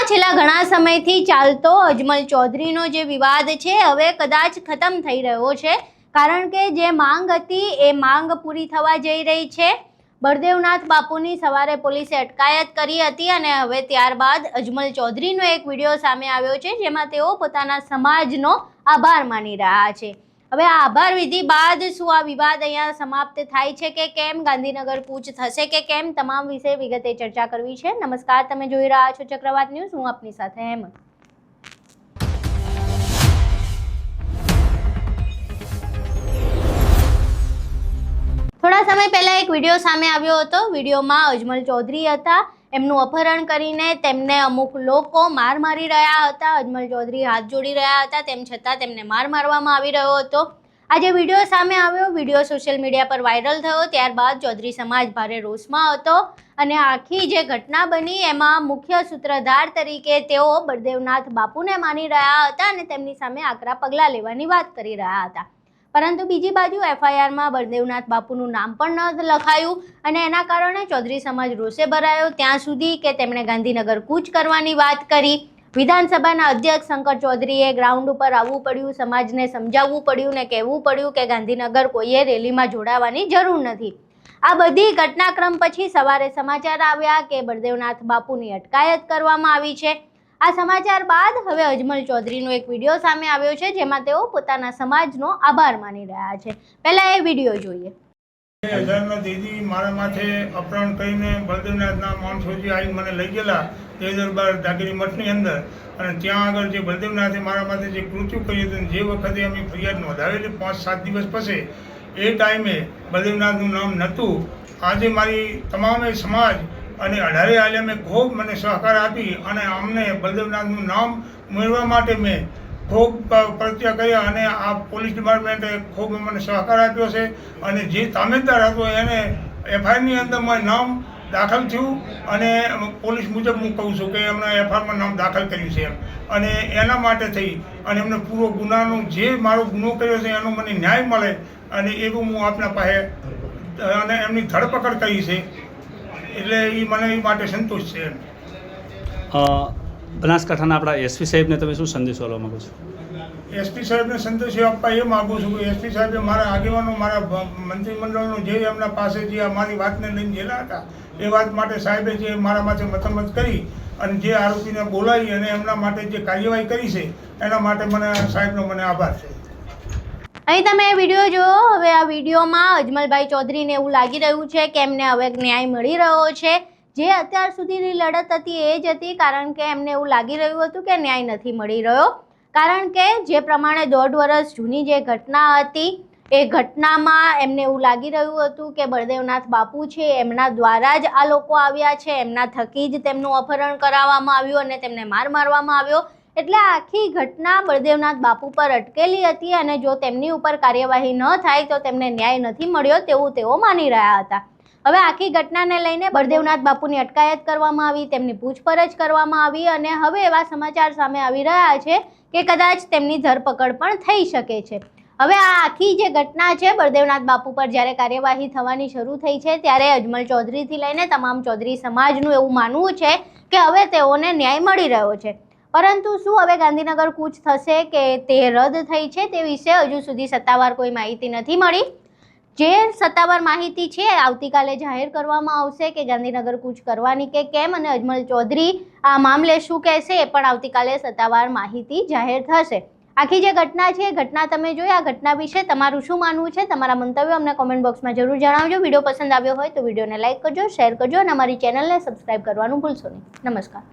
રાજ્યમાં છેલ્લા ઘણા સમયથી ચાલતો અજમલ ચૌધરીનો જે વિવાદ છે હવે કદાચ ખતમ થઈ રહ્યો છે, કારણ કે જે માંગ હતી એ માંગ પૂરી થવા જઈ રહી છે। બળદેવનાથ બાપુની સવારે પોલીસે અટકાયત કરી હતી અને હવે ત્યારબાદ અજમલ ચૌધરીનો એક વિડીયો સામે આવ્યો છે, જેમાં તેઓ પોતાના સમાજનો આભાર માની રહ્યા છે। હવે આ આભાર વિધિ બાદ શું આ વિવાદ અહીંયા સમાપ્ત થાય છે કે કેમ, ગાંધીનગર કૂચ થશે કે કેમ, તમામ વિશે વિગતે ચર્ચા કરવી છે। નમસ્કાર, તમે જોઈ રહ્યા છો ચક્રવાત ન્યૂઝ, હું આપની સાથે હેમંત। થોડા સમય પહેલા એક વિડીયો સામે આવ્યો હતો। વિડીયોમાં અજમલ ચૌધરી હતા, એમનું અપહરણ કરીને તેમને અમુક લોકો માર મારી રહ્યા હતા। અજમલ ચૌધરી હાથ જોડી રહ્યા હતા, તેમ છતાં તેમને માર મારવામાં આવી રહ્યો હતો। આ જે વિડીયો સામે આવ્યો, વિડીયો સોશિયલ મીડિયા પર વાયરલ થયો, ત્યારબાદ ચૌધરી સમાજ ભારે રોષમાં હતો અને આખી જે ઘટના બની એમાં મુખ્ય સૂત્રધાર તરીકે તેઓ બળદેવનાથ બાપુને માની રહ્યા હતા અને તેમની સામે આકરા પગલાં લેવાની વાત કરી રહ્યા હતા। પરંતુ બીજી બાજુ એફઆઈઆરમાં બળદેવનાથ બાપુનું નામ પણ ન લખાયું અને એના કારણે ચૌધરી સમાજ રોષે ભરાયો, ત્યાં સુધી કે તેમણે ગાંધીનગર કૂચ કરવાની વાત કરી। વિધાનસભાના અધ્યક્ષ શંકર ચૌધરીએ ગ્રાઉન્ડ ઉપર આવવું પડ્યું, સમાજને સમજાવવું પડ્યું ને કહેવું પડ્યું કે ગાંધીનગર કોઈએ રેલીમાં જોડાવાની જરૂર નથી। આ બધી ઘટનાક્રમ પછી સવારે સમાચાર આવ્યા કે બળદેવનાથ બાપુની અટકાયત કરવામાં આવી છે। આ સમાચાર બાદ હવે અજમલ ચૌધરીનો એક વિડીયો સામે આવ્યો છે, જેમાં તેઓ પોતાના સમાજનો આભાર માની રહ્યા છે। પહેલા એ વિડીયો જોઈએ। 2000 દીદી મારા માથે અપહરણ કરીને બળદેવનાથના માણસોજી આવી મને લઈ ગયેલા 2012 દાગીરી મઠની અંદર, અને ત્યાં આગળ જે બળદેવનાથે મારા માથે જે કૃત્યુ કર્યું હતું, જે વખતે અમે ફરિયાદ નોંધાવેલી 5-7 દિવસ પછી, એ ટાઈમે બળદેવનાથનું નામ નહોતું। આજે મારી તમામે સમાજ અને 18 આલિમે ખૂબ મને સહકાર આપી અને અમને બળદેવનાથનું નામ મેળવવા માટે મેં ખૂબ પ્રયત્ન કર્યા અને આ પોલીસ ડિપાર્ટમેન્ટે ખૂબ મને સહકાર આપ્યો છે। અને જે તામેદાર હતો એને એફઆઈઆરની અંદર મારું નામ દાખલ થયું અને પોલીસ મુજબ હું કહું છું કે એમણે એફઆઈઆરમાં નામ દાખલ કર્યું છે એમ, અને એના માટે થઈ અને એમને પૂરો ગુનાનો જે મારો ગુનો કર્યો છે એનો મને ન્યાય મળે અને એવું હું આપના પાસે અને એમની ધરપકડ કરી છે, એટલે એ મને એ માટે સંતોષ છે એમ। બનાસકાંઠાના આપણા એસપી સાહેબને તમે શું સંદેશો આપવા માગો છો? એસપી સાહેબને સંદેશ આપવા એ માગું છું કે એસપી સાહેબે મારા આગેવાનો, મારા મંત્રીમંડળનો જે એમના પાસે જે અમારી વાતને લઈને ગયેલા હતા એ વાત માટે સાહેબે જે મારા માથે મતમત કરી અને જે આરોપીને બોલાવી અને એમના માટે જે કાર્યવાહી કરી છે એના માટે મને સાહેબનો મને આભાર છે। અહીં તમે વિડીયો જુઓ। હવે આ વિડીયોમાં અજમલભાઈ ચૌધરીને એવું લાગી રહ્યું છે કે એમને હવે ન્યાય મળી રહ્યો છે। જે અત્યાર સુધીની લડત હતી એ જ હતી, કારણ કે એમને એવું લાગી રહ્યું હતું કે ન્યાય નથી મળી રહ્યો, કારણ કે જે પ્રમાણે 1.5 વર્ષ જૂની જે ઘટના હતી એ ઘટનામાં એમને એવું લાગી રહ્યું હતું કે બળદેવનાથ બાપુ છે એમના દ્વારા જ આ લોકો આવ્યા છે, એમના થકી જ તેમનું અપહરણ કરાવવામાં આવ્યું અને તેમને માર મારવામાં આવ્યો, એટલે આખી ઘટના બળદેવનાથ બાપુ પર અટકેલી હતી અને જો તેમની ઉપર કાર્યવાહી ન થાય તો તેમને ન્યાય નથી મળ્યો તેવું તેઓ માની રહ્યા હતા। હવે આખી ઘટનાને લઈને બળદેવનાથ બાપુની અટકાયત કરવામાં આવી, તેમની પૂછપરછ કરવામાં આવી અને હવે એવા સમાચાર સામે આવી રહ્યા છે કે કદાચ તેમની ધરપકડ પણ થઈ શકે છે। હવે આ આખી જે ઘટના છે, બળદેવનાથ બાપુ પર જ્યારે કાર્યવાહી થવાની શરૂ થઈ છે ત્યારે અજમલ ચૌધરીથી લઈને તમામ ચૌધરી સમાજનું એવું માનવું છે કે હવે તેઓને ન્યાય મળી રહ્યો છે, પરંતુ શું હવે ગાંધીનગર કૂચ થશે કે તે રદ થઈ છે તે વિશે હજુ સુધી સત્તાવાર કોઈ માહિતી નથી મળી। જે સત્તાવાર માહિતી છે આવતીકાલે જાહેર કરવામાં આવશે કે ગાંધીનગર કૂચ કરવાની કે કેમ, અને અજમલ ચૌધરી આ મામલે શું કહેશે એ પણ આવતીકાલે સત્તાવાર માહિતી જાહેર થશે। આખી જે ઘટના છે એ ઘટના તમે જોઈ, આ ઘટના વિશે તમારું શું માનવું છે, તમારા મંતવ્યો અમને કોમેન્ટ બોક્સમાં જરૂર જણાવજો। વિડીયો પસંદ આવ્યો હોય તો વિડીયોને લાઇક કરજો, શેર કરજો અને અમારી ચેનલને સબસ્ક્રાઇબ કરવાનું ભૂલશો નહીં। નમસ્કાર।